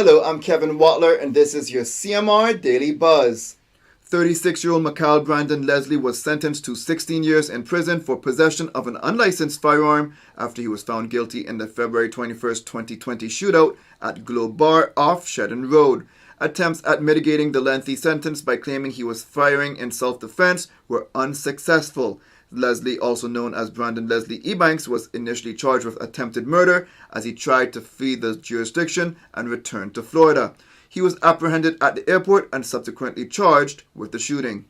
Hello, I'm Kevin Watler, and this is your CMR Daily Buzz. 36-year-old Mikhail Brandon Leslie was sentenced to 16 years in prison for possession of an unlicensed firearm after he was found guilty in the February 21st, 2020 shootout at Globe Bar off Shedden Road. Attempts at mitigating the lengthy sentence by claiming he was firing in self-defense were unsuccessful. Leslie, also known as Brandon Leslie Ebanks, was initially charged with attempted murder as he tried to flee the jurisdiction and return to Florida. He was apprehended at the airport and subsequently charged with the shooting.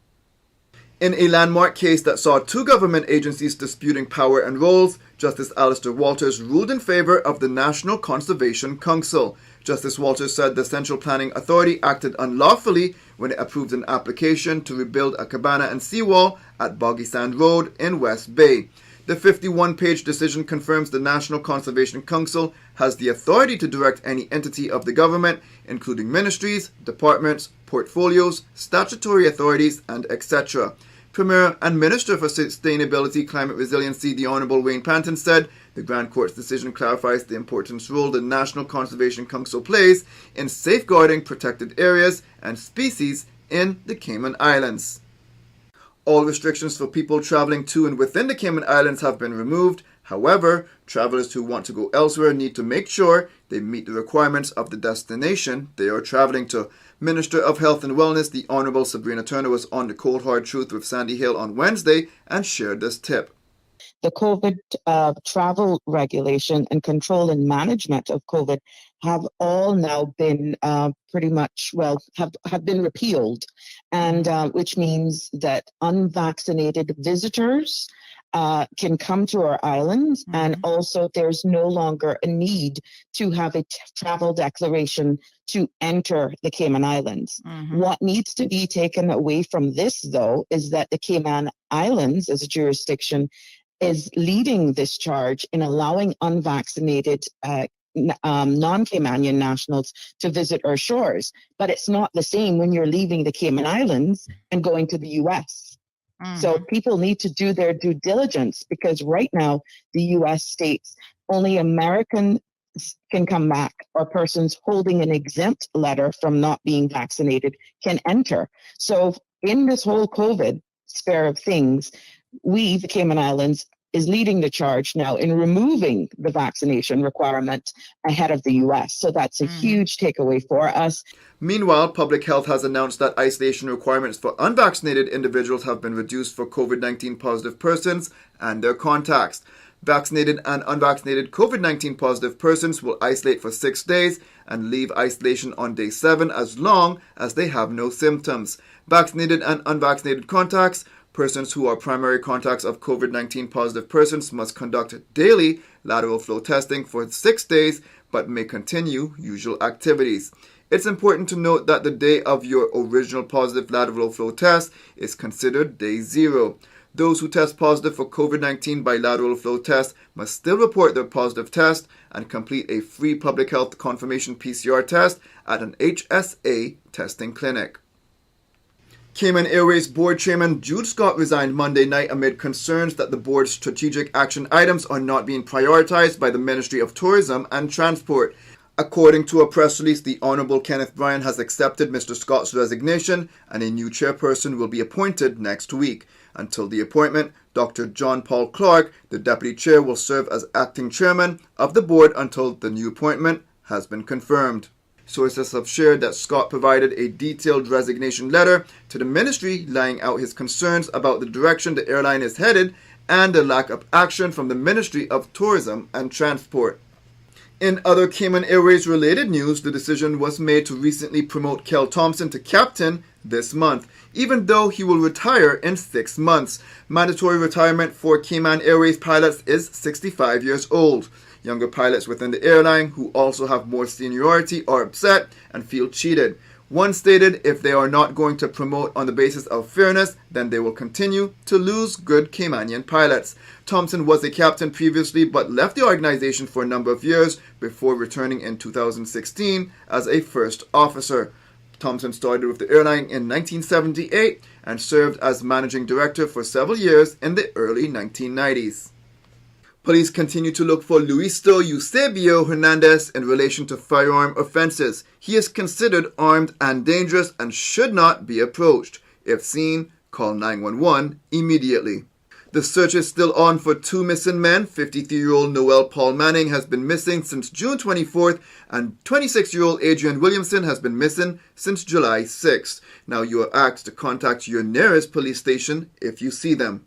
In a landmark case that saw two government agencies disputing power and roles, Justice Alistair Walters ruled in favor of the National Conservation Council. Justice Walters said the Central Planning Authority acted unlawfully when it approved an application to rebuild a cabana and seawall at Boggy Sand Road in West Bay. The 51-page decision confirms the National Conservation Council has the authority to direct any entity of the government, including ministries, departments, portfolios, statutory authorities, and etc. Premier and Minister for Sustainability Climate Resiliency, the Honourable Wayne Panton, said the Grand Court's decision clarifies the important role the National Conservation Council plays in safeguarding protected areas and species in the Cayman Islands. All restrictions for people traveling to and within the Cayman Islands have been removed. However, travelers who want to go elsewhere need to make sure they meet the requirements of the destination they are traveling to. Minister of Health and Wellness, the Honourable Sabrina Turner, was on the Cold Hard Truth with Sandy Hill on Wednesday and shared this tip. The COVID travel regulation and control and management of COVID have all now been have been repealed, and which means that unvaccinated visitors can come to our islands, and also there's no longer a need to have a travel declaration to enter the Cayman Islands. What needs to be taken away from this, though, is that the Cayman Islands as a jurisdiction is leading this charge in allowing unvaccinated non-Caymanian nationals to visit our shores. But it's not the same when you're leaving the Cayman Islands and going to the U.S. So people need to do their due diligence, because right now the U.S. states only Americans can come back, or persons holding an exempt letter from not being vaccinated can enter. So in this whole COVID sphere of things, we, the Cayman Islands, is leading the charge now in removing the vaccination requirement ahead of the U.S. So that's a huge takeaway for us. Meanwhile, Public Health has announced that isolation requirements for unvaccinated individuals have been reduced for COVID-19 positive persons and their contacts. Vaccinated and unvaccinated COVID-19 positive persons will isolate for 6 days and leave isolation on day 7 as long as they have no symptoms. Vaccinated and unvaccinated contacts, persons who are primary contacts of COVID-19 positive persons, must conduct daily lateral flow testing for 6 days but may continue usual activities. It's important to note that the day of your original positive lateral flow test is considered day 0. Those who test positive for COVID-19 by lateral flow test must still report their positive test and complete a free public health confirmation PCR test at an HSA testing clinic. Cayman Airways Board Chairman Jude Scott resigned Monday night amid concerns that the board's strategic action items are not being prioritized by the Ministry of Tourism and Transport. According to a press release, the Honourable Kenneth Bryan has accepted Mr. Scott's resignation, and a new chairperson will be appointed next week. Until the appointment, Dr. John Paul Clark, the deputy chair, will serve as acting chairman of the board until the new appointment has been confirmed. Sources have shared that Scott provided a detailed resignation letter to the ministry laying out his concerns about the direction the airline is headed and the lack of action from the Ministry of Tourism and Transport. In other Cayman Airways related news, the decision was made to recently promote Kel Thompson to captain this month, even though he will retire in 6 months. Mandatory retirement for Cayman Airways pilots is 65 years old. Younger pilots within the airline who also have more seniority are upset and feel cheated. One stated if they are not going to promote on the basis of fairness, then they will continue to lose good Caymanian pilots. Thompson was a captain previously but left the organization for a number of years before returning in 2016 as a first officer. Thompson started with the airline in 1978 and served as managing director for several years in the early 1990s. Police continue to look for Luisto Eusebio Hernandez in relation to firearm offenses. He is considered armed and dangerous and should not be approached. If seen, call 911 immediately. The search is still on for two missing men. 53-year-old Noel Paul Manning has been missing since June 24th, and 26-year-old Adrian Williamson has been missing since July 6th. Now you are asked to contact your nearest police station if you see them.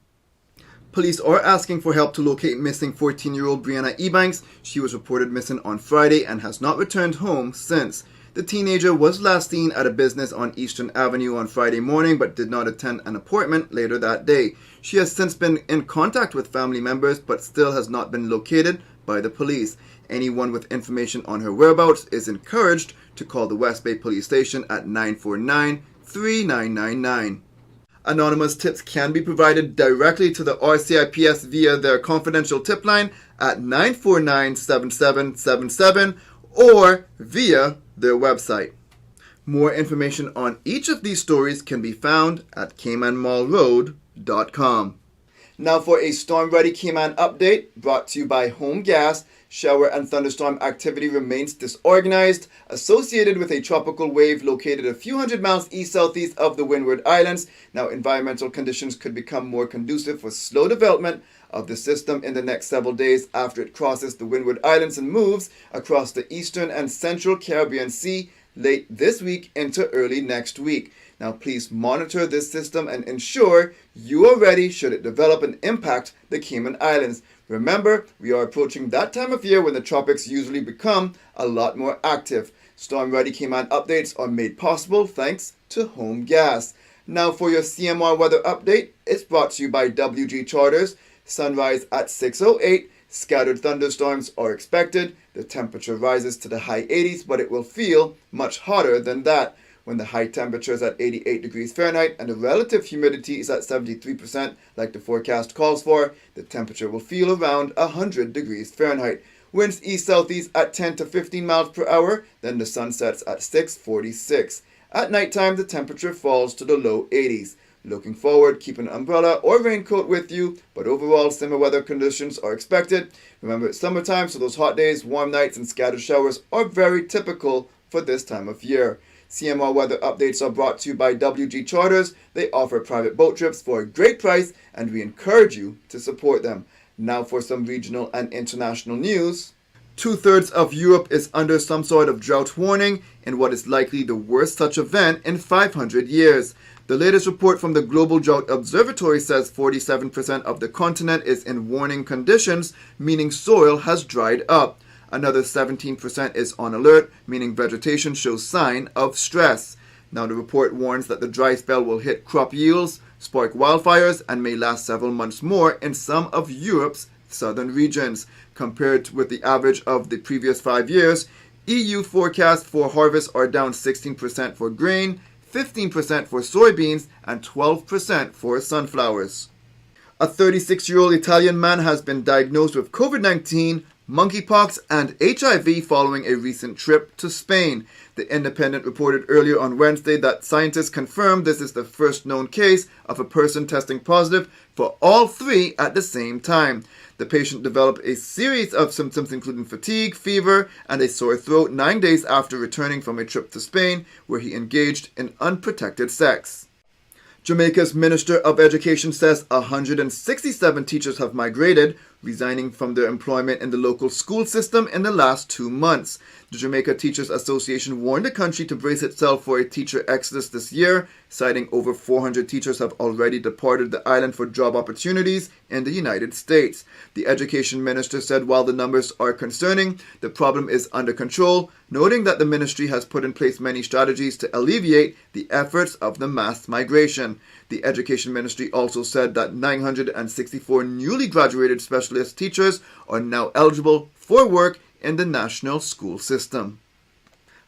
Police are asking for help to locate missing 14-year-old Brianna Ebanks. She was reported missing on Friday and has not returned home since. The teenager was last seen at a business on Eastern Avenue on Friday morning but did not attend an appointment later that day. She has since been in contact with family members but still has not been located by the police. Anyone with information on her whereabouts is encouraged to call the West Bay Police Station at 949-3999. Anonymous tips can be provided directly to the RCIPS via their confidential tip line at 949-7777 or via their website. More information on each of these stories can be found at caymanmallroad.com. Now for a Storm Ready Cayman update brought to you by Home Gas. Shower and thunderstorm activity remains disorganized, associated with a tropical wave located a few hundred miles east-southeast of the Windward Islands. Now, environmental conditions could become more conducive for slow development of the system in the next several days after it crosses the Windward Islands and moves across the eastern and central Caribbean Sea late this week into early next week. Now, please monitor this system and ensure you are ready should it develop and impact the Cayman Islands. Remember, we are approaching that time of year when the tropics usually become a lot more active. Storm Ready Cayman updates are made possible thanks to Home Gas. Now for your CMR weather update, it's brought to you by WG Charters. Sunrise at 6:08. Scattered thunderstorms are expected. The temperature rises to the high 80s, but it will feel much hotter than that. When the high temperature is at 88 degrees Fahrenheit and the relative humidity is at 73%, like the forecast calls for, the temperature will feel around 100 degrees Fahrenheit. Winds east-southeast at 10 to 15 miles per hour, then the sun sets at 6:46. At nighttime, the temperature falls to the low 80s. Looking forward, keep an umbrella or raincoat with you, but overall, similar weather conditions are expected. Remember, it's summertime, so those hot days, warm nights, and scattered showers are very typical for this time of year. CMR weather updates are brought to you by WG Charters. They offer private boat trips for a great price, and we encourage you to support them. Now for some regional and international news. 2/3 of Europe is under some sort of drought warning in what is likely the worst such event in 500 years. The latest report from the Global Drought Observatory says 47% of the continent is in warning conditions, meaning soil has dried up. Another 17% is on alert, meaning vegetation shows sign of stress. Now the report warns that the dry spell will hit crop yields, spark wildfires, and may last several months more in some of Europe's southern regions. Compared with the average of the previous 5 years, EU forecasts for harvests are down 16% for grain, 15% for soybeans, and 12% for sunflowers. A 36-year-old Italian man has been diagnosed with COVID-19, monkeypox, and HIV following a recent trip to Spain. The Independent reported earlier on Wednesday that scientists confirmed this is the first known case of a person testing positive for all three at the same time. The patient developed a series of symptoms including fatigue, fever, and a sore throat 9 days after returning from a trip to Spain where he engaged in unprotected sex. Jamaica's Minister of Education says 167 teachers have migrated, resigning from their employment in the local school system in the last 2 months. The Jamaica Teachers Association warned the country to brace itself for a teacher exodus this year, citing over 400 teachers have already departed the island for job opportunities in the United States. The education minister said while the numbers are concerning, the problem is under control, noting that the ministry has put in place many strategies to alleviate the efforts of the mass migration. The education ministry also said that 964 newly graduated specialist teachers are now eligible for work in the national school system.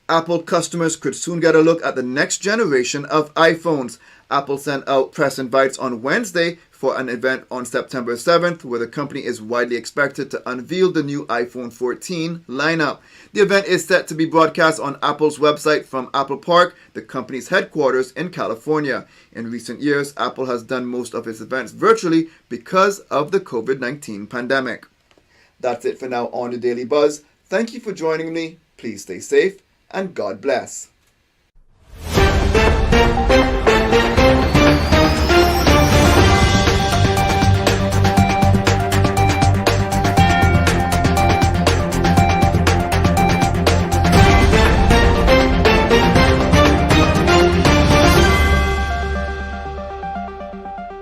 Apple customers could soon get a look at the next generation of iPhones. Apple sent out press invites on Wednesday for an event on September 7th where the company is widely expected to unveil the new iPhone 14 lineup. The event is set to be broadcast on Apple's website from Apple Park, the company's headquarters in California. In recent years, Apple has done most of its events virtually because of the COVID-19 pandemic. That's it for now on the Daily Buzz. Thank you for joining me. Please stay safe and God bless.